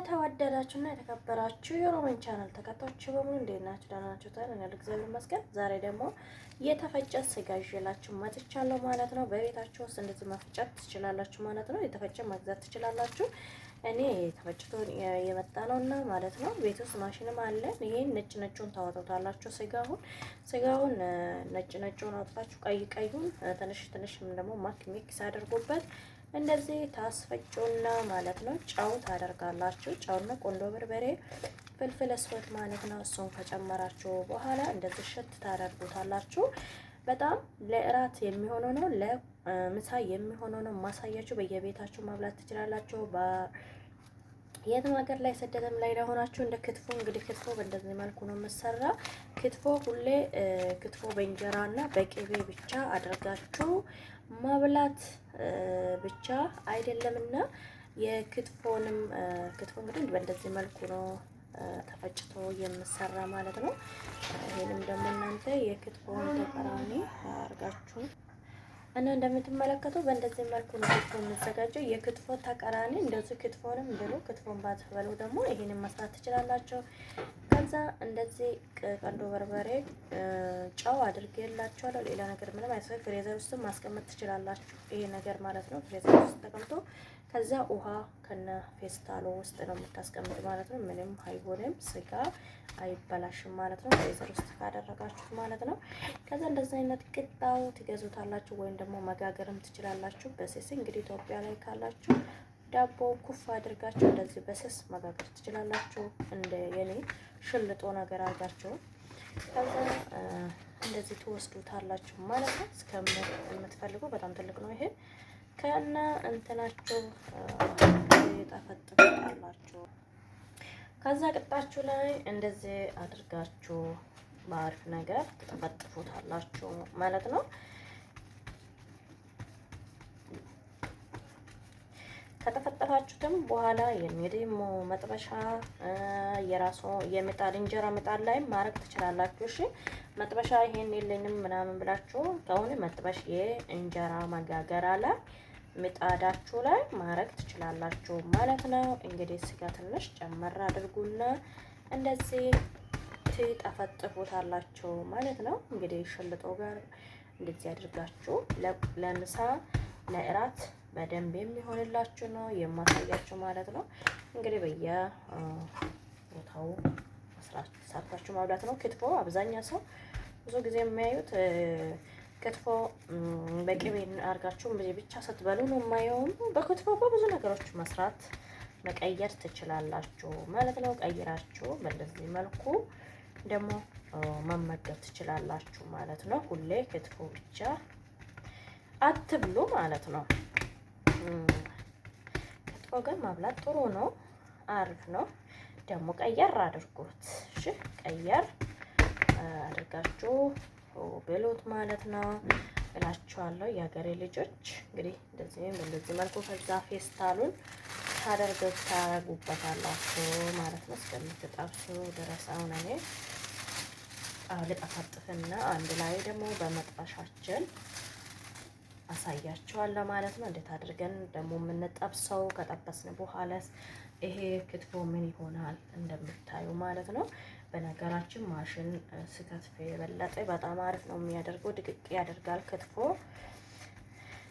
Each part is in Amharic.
የተወደዳችሁና የተከበራችሁ የሮማን ቻናል ተከታዮች በሙሉ እንዴት ናችሁ? ደህና ናችሁ? ታዲያ እኔ እግዚአብሔር ይመስገን። ዛሬ ደግሞ የተፈጨ ስጋ ይዤላችሁ መጥቻለሁ ማለት ነው። በቤታችሁ ውስጥ እንደዚህ መፍጨት ትችላላችሁ ማለት ነው። የተፈጨ መግዛት ትችላላችሁ። እኔ ተፈጭቶ የመጣ ነውና ማለት ነው። ቤት ውስጥ ማሽንም አለ። ይሄን ነጭ ነጩን ታወጣታላችሁ። ስጋውን ነጭ ነጩን አውጥታችሁ ቀይ ቀዩን ትንሽ ትንሽም ደግሞ ሚክስ አድርጉበት። እንደዚህ ታስፈጩና ማለት ነው። ጨው ታደርጋላችሁ። ጨውና ቆንዶ በርበሬ፣ ፍልፍል እስወት ማለት ነው። እሱን ከጨመራችሁ በኋላ እንደዚህ ሽት ታደርጉታላችሁ። በጣም ለእራት የሚሆነው ነው፣ ለምሳ የሚሆነው ነው። ማሳያችሁ በየቤታችሁ ማብላት ትችላላችሁ። የትም ሀገር ላይ ስደትም ላይ ለሆናችሁ እንደ ክትፎ እንግዲህ ክትፎ በእንደዚህ መልኩ ነው የምሰራ። ክትፎ ሁሌ ክትፎ በእንጀራና በቅቤ ብቻ አድርጋችሁ ማብላት ብቻ አይደለምና የክትፎንም ክትፎ እንግዲህ በእንደዚህ መልኩ ነው ተፈጭቶ የምሰራ ማለት ነው። ይሄንም ደግሞ እናንተ የክትፎን ተቀራኒ አድርጋችሁ እና እንደምትመለከቱ በእንደዚህ መልኩ ነው ክትፎ የሚዘጋጀው። የክትፎ ተቀራኒ እንደዚህ ክትፎንም ብሉ፣ ክትፎን ባትበሉ ደግሞ ይሄንን መስራት ትችላላችሁ። ከዛ እንደዚህ ቆንዶ በርበሬ፣ ጨው አድርጌላችኋለሁ። ሌላ ነገር ምንም አይሰጥ። ፍሬዘር ውስጥ ማስቀመጥ ትችላላችሁ። ይሄ ነገር ማለት ነው ፍሬዘር ውስጥ ተቀምጦ ከዛ ውሃ ከነ ፌስታሎ ውስጥ ነው የምታስቀምጥ ማለት ነው። ምንም አይሆንም፣ ስጋ አይበላሽም ማለት ነው ፍሬዘር ውስጥ ካደረጋችሁ ማለት ነው። ከዛ እንደዚህ አይነት ቅጣው ትገዙታላችሁ ወይም ደግሞ መጋገርም ትችላላችሁ በስስ። እንግዲህ ኢትዮጵያ ላይ ካላችሁ ዳቦ ኩፍ አድርጋችሁ እንደዚህ በስስ መጋገር ትችላላችሁ። እንደ የኔ ሽልጦ ነገር አድርጋችሁ ከዛ እንደዚህ ትወስዱታላችሁ ማለት ነው። እስከምትፈልጉ በጣም ትልቅ ነው ይሄ። ከና እንትናችሁ ታፈጥጣላችሁ። ከዛ ቅጣችሁ ላይ እንደዚህ አድርጋችሁ በአሪፍ ነገር ተጠፈጥፉታላችሁ ማለት ነው። ከተፈጠፋችሁትም በኋላ የሚዲሞ መጥበሻ የራሱ የምጣድ እንጀራ ምጣድ ላይ ማረግ ትችላላችሁ። እሺ መጥበሻ ይሄን የለኝም ምናምን ብላችሁ ከሆነ መጥበሻ የእንጀራ መጋገሪያ ላይ ምጣዳችሁ ላይ ማረግ ትችላላችሁ ማለት ነው። እንግዲህ ስጋ ትንሽ ጨመር አድርጉና እንደዚህ ትጠፈጥፉታላችሁ ማለት ነው። እንግዲህ ሽልጦ ጋር እንደዚህ አድርጋችሁ ለምሳ ለእራት በደንብ የሚሆንላችሁ ነው የማሳያችሁ ማለት ነው። እንግዲህ በየቦታው ሰርታችሁ ማብላት ነው። ክትፎ አብዛኛው ሰው ብዙ ጊዜ የሚያዩት ክትፎ በቅቤ አድርጋችሁ ብቻ ስትበሉ ነው የማየው። በክትፎ ብዙ ነገሮች መስራት መቀየር ትችላላችሁ ማለት ነው። ቀይራችሁ በእንደዚህ መልኩ ደግሞ መመገብ ትችላላችሁ ማለት ነው። ሁሌ ክትፎ ብቻ አትብሉ ማለት ነው። ክትፎ ግን ማብላት ጥሩ ነው፣ አሪፍ ነው። ደግሞ ቀየር አድርጉት። እሺ ቀየር አድርጋችሁ ብሉት ማለት ነው እላችኋለሁ የሀገሬ ልጆች። እንግዲህ እንደዚህ መልኩ ከዛ ፌስታሉን ታረጉበታላችሁ ማለት ነው እስከምትጠብሱ ድረስ። አሁን እኔ ልጠፋጥፍና አንድ ላይ ደግሞ በመጥበሻችን አሳያችኋለሁ ማለት ነው። እንዴት አድርገን ደግሞ የምንጠብሰው ከጠበስን በኋላ ይሄ ክትፎ ምን ይሆናል እንደምታዩ ማለት ነው። በነገራችን ማሽን ስከትፍ የበለጠ በጣም አሪፍ ነው የሚያደርገው፣ ድቅቅ ያደርጋል ክትፎ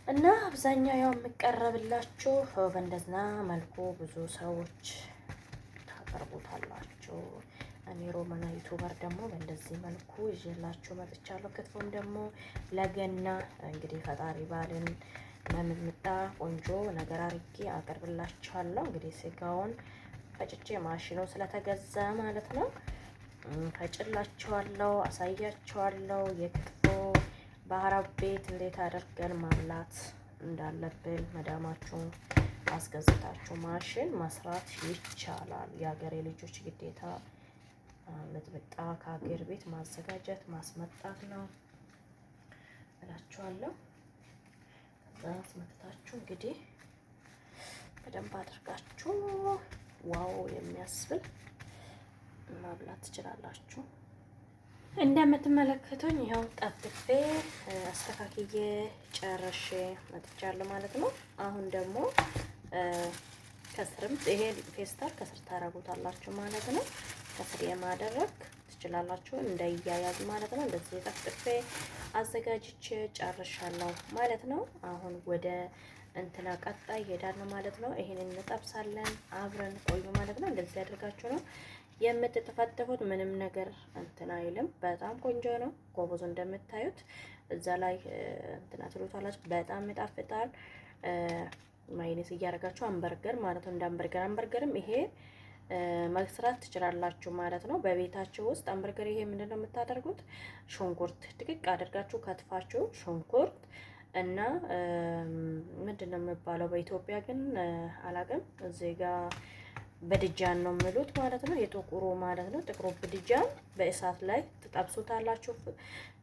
እና አብዛኛው ያው የሚቀርብላችሁ በእንደዛ መልኩ ብዙ ሰዎች ታቀርቡታላችሁ። እኔ ሮማና ዩቲዩበር ደግሞ በእንደዚህ መልኩ ይዤላችሁ መጥቻለሁ። ክትፎም ደግሞ ለገና እንግዲህ ፈጣሪ ባልን መምጣ ቆንጆ ነገር አድርጌ አቀርብላችኋለሁ። እንግዲህ ስጋውን ፈጭቼ ማሽኑ ስለተገዛ ማለት ነው ፈጭላችኋለሁ፣ አሳያችኋለሁ። የክትፎ በአረብ ቤት እንዴት አድርገን ማብላት እንዳለብን መዳማችሁ አስገዝታችሁ ማሽን መስራት ይቻላል። የሀገሬ ልጆች ግዴታ ምጥምጣ ከሀገር ቤት ማዘጋጀት ማስመጣት ነው እላችኋለሁ። ከዛ አስመጥታችሁ እንግዲህ በደንብ አድርጋችሁ ዋው የሚያስብል ማብላት ትችላላችሁ። እንደምትመለከቱኝ ይኸው ጠብቄ አስተካክዬ ጨርሼ መጥቻለሁ ማለት ነው። አሁን ደግሞ ከስርም ይሄ ፌስታል ከስር ታረጉታላችሁ ማለት ነው። ከስር የማደረግ ትችላላችሁ እንዳይያያዝ ማለት ነው። እንደዚህ ጠፍጥፌ አዘጋጅቼ ጨርሻለሁ ማለት ነው። አሁን ወደ እንትና ቀጣይ ሄዳለሁ ማለት ነው። ይሄንን እንጠብሳለን፣ አብረን ቆዩ ማለት ነው። እንደዚህ ያደርጋችሁ ነው የምትጠፈጥፉት። ምንም ነገር እንትና አይልም። በጣም ቆንጆ ነው ጎበዞ። እንደምታዩት እዛ ላይ እንትና ትሉታላችሁ። በጣም ይጣፍጣል። ማይነስ እያደረጋችሁ አንበርገር ማለት ነው። እንደ አንበርገርም ይሄ መስራት ትችላላችሁ ማለት ነው። በቤታችሁ ውስጥ አንበርገር ይሄ ምንድነው የምታደርጉት? ሽንኩርት ድቅቅ አድርጋችሁ ከትፋችሁ ሽንኩርት እና ምንድነው የሚባለው በኢትዮጵያ ግን አላቅም። እዚህ ጋር በድጃን ነው የሚሉት ማለት ነው። የጥቁሩ ማለት ነው። ጥቁሩ በድጃን በእሳት ላይ ትጠብሱታላችሁ።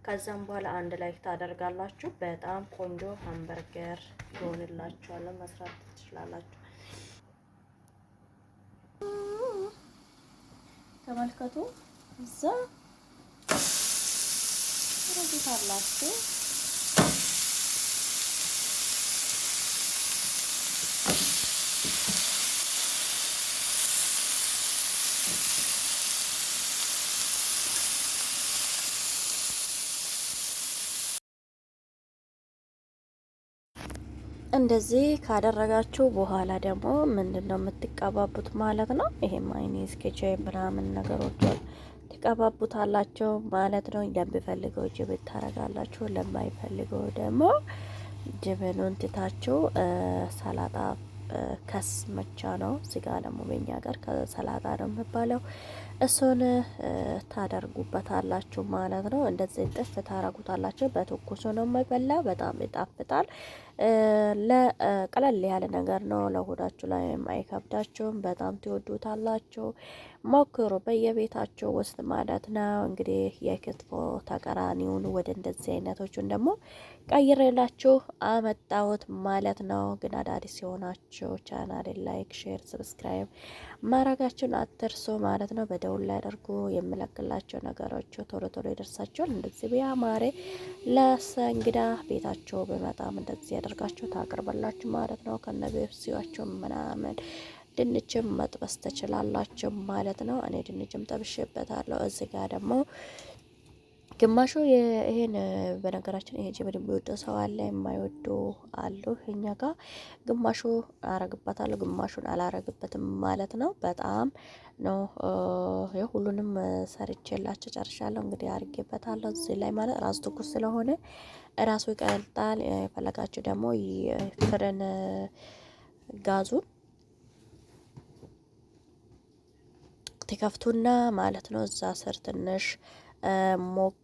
ከዛም በኋላ አንድ ላይ ታደርጋላችሁ። በጣም ቆንጆ ሃምበርገር ይሆንላችኋል። መስራት ትችላላችሁ። ተመልከቱ። እዛ ታደርጉታላችሁ። እንደዚህ ካደረጋችሁ በኋላ ደግሞ ምንድነው የምትቀባቡት ማለት ነው። ይሄ ማይኒስ ኬቻፕ ምናምን ነገሮች ትቀባቡታላችሁ ማለት ነው። ለሚፈልገው ጅብን ታረጋላችሁ፣ ለማይፈልገው ደግሞ ጅብኑን ትታችሁ ሰላጣ ከስ መቻ ነው። ስጋ ደግሞ በእኛ ሀገር ከሰላጣ ነው የሚባለው። እሱን ታደርጉበታላችሁ ማለት ነው። እንደዚህ ጥፍ ታረጉታላችሁ። በትኩሱ ነው የማይበላ፣ በጣም ይጣፍጣል። ለቀለል ያለ ነገር ነው። ለሆዳችሁ ላይ አይከብዳችሁም። በጣም ትወዱታላችሁ። ሞክሩ በየቤታችሁ ውስጥ ማለት ነው። እንግዲህ የክትፎ ተቀራኒውን ወደ እንደዚህ አይነቶቹን ደግሞ ቀይሬላችሁ አመጣሁት ማለት ነው። ግን አዳዲስ የሆናችሁ ቻናሌ ላይክ፣ ሼር፣ ሰብስክራይብ ማድረጋችሁን አትርሱ ማለት ነው። በደውል ላይ አድርጉ። የምለቅላቸው ነገሮች ቶሎ ቶሎ ይደርሳችኋል። እንደዚህ ቢያማረ ለእንግዳ ቤታቸው በመጣም እንደዚህ ያደርጋችሁ ታቀርባላችሁ ማለት ነው። ከነቤብሲዋቸው ምናምን ድንችም መጥበስ ትችላላችሁ ማለት ነው። እኔ ድንችም ጠብሼበታለሁ። እዚህ ጋር ደግሞ ግማሹ ይሄን በነገራችን ይሄ ጅብን የሚወደው ሰው አለ፣ የማይወዱ አሉ። እኛ ጋር ግማሹ አረግበታለሁ፣ ግማሹን አላረግበትም ማለት ነው። በጣም ነው ሁሉንም ሰርቼላችሁ ጨርሻለሁ። እንግዲህ አርጌበታለሁ እዚህ ላይ ማለት ራሱ ትኩስ ስለሆነ ራሱ ይቀልጣል። የፈለጋችሁ ደግሞ ፍርን ጋዙን ትከፍቱና ማለት ነው እዛ ስር ትንሽ ሞቅ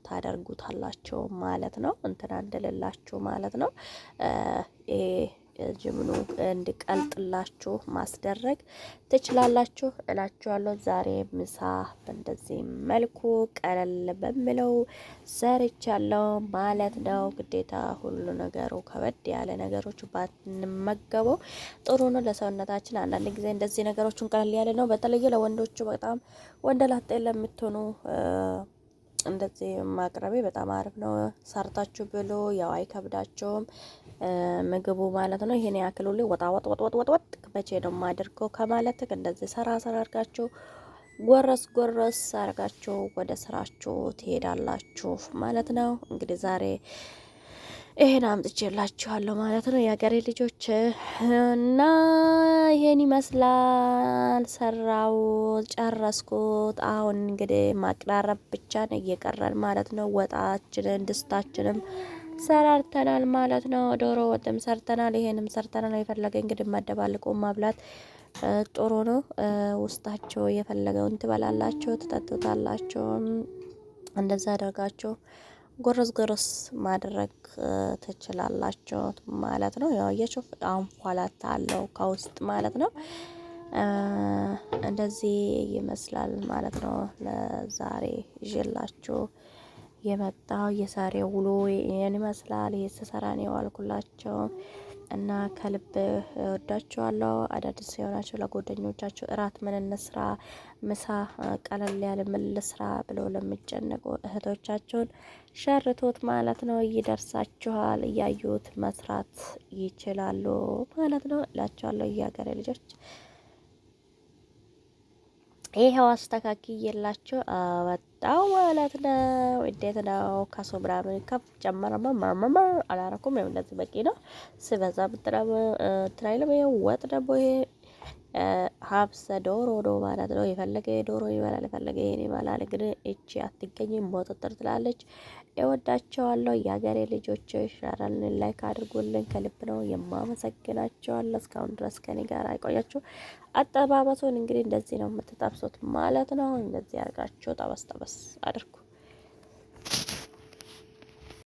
ታደርጉታላችሁ ማለት ነው። እንትና እንደሌላችሁ ማለት ነው። ጅምኑ እንዲቀልጥላችሁ ማስደረግ ትችላላችሁ እላችኋለሁ። ዛሬ ምሳ በእንደዚህ መልኩ ቀለል በሚለው ሰርቻለሁ ማለት ነው። ግዴታ ሁሉ ነገሩ ከበድ ያለ ነገሮች ባንመገበው ጥሩ ነው ለሰውነታችን። አንዳንድ ጊዜ እንደዚህ ነገሮችን ቀለል ያለ ነው። በተለየ ለወንዶቹ በጣም ወንደላጤ ለምትሆኑ እንደዚህ ማቅረቤ በጣም አሪፍ ነው። ሰርታችሁ ብሎ ያው አይከብዳቸውም ምግቡ ማለት ነው። ይሄን ያክል ሁሌ ወጣ ወጥ ወጥ ወጥ ወጥ መቼ ነው የማደርገው ከማለት እንደዚህ ሰራ ሰራ አድርጋችሁ ጎረስ ጎረስ አድርጋችሁ ወደ ስራችሁ ትሄዳላችሁ ማለት ነው። እንግዲህ ዛሬ ይሄን አምጥቼላችኋለሁ ማለት ነው የሀገሬ ልጆች እና ይሄን ይመስላል። ሰራው ጨረስኩት። አሁን እንግዲህ ማቅራረብ ብቻ ነው እየቀረን ማለት ነው። ወጣችንን ድስታችንም ሰራርተናል ማለት ነው። ዶሮ ወጥም ሰርተናል፣ ይሄንም ሰርተናል። የፈለገ እንግዲህ ማደባልቆ ማብላት ጥሩ ነው። ውስጣቸው የፈለገውን ትበላላችሁ፣ ትጠጡታላችሁ። እንደዛ አድርጋችሁ ጎረስ ጎረስ ማድረግ ትችላላችሁ ማለት ነው። ያው የሾፍ አንፏላት አለው ከውስጥ ማለት ነው። እንደዚህ ይመስላል ማለት ነው። ለዛሬ ይዤላችሁ የመጣው የዛሬ ውሎ ይሄን ይመስላል። ይሄ ስሰራ ነው የዋልኩላችሁ። እና ከልብ ወዳችኋለሁ። አዳዲስ የሆናችሁ ለጓደኞቻችሁ እራት ምን እንስራ፣ ምሳ ቀለል ያለ ምን ልስራ ብለው ለሚጨነቁ እህቶቻችሁን ሸርቶት ማለት ነው። ይደርሳችኋል። እያዩት መስራት ይችላሉ ማለት ነው እላችኋለሁ የሀገሬ ልጆች። ይሄው አስተካክዬላችሁ ወጣው ማለት ነው። እንዴት ነው? ከሱ ምናምን ከፍ ጨመረማ መርመር አላረኩም። ያው እንደዚህ በቂ ነው። ስበዛ ብትራም ትራይለም ወጥ ደግሞ ይሄ ሀብሰ ዶሮ ነው ማለት ነው። የፈለገ ዶሮ ይበላል፣ የፈለገ ይሄን ይበላል። ግን እቺ አትገኝም፣ ሞጥጥር ትላለች። እወዳቸዋለሁ የሀገሬ ልጆች። ሻራልን ላይክ አድርጉልን፣ ከልብ ነው የማመሰግናቸዋለሁ። እስካሁን ድረስ ከኔ ጋር አይቆያችሁ። አጠባበሱን እንግዲህ እንደዚህ ነው የምትጠብሱት ማለት ነው። እንደዚህ አድርጋችሁ ጠበስ ጠበስ አድርጉ።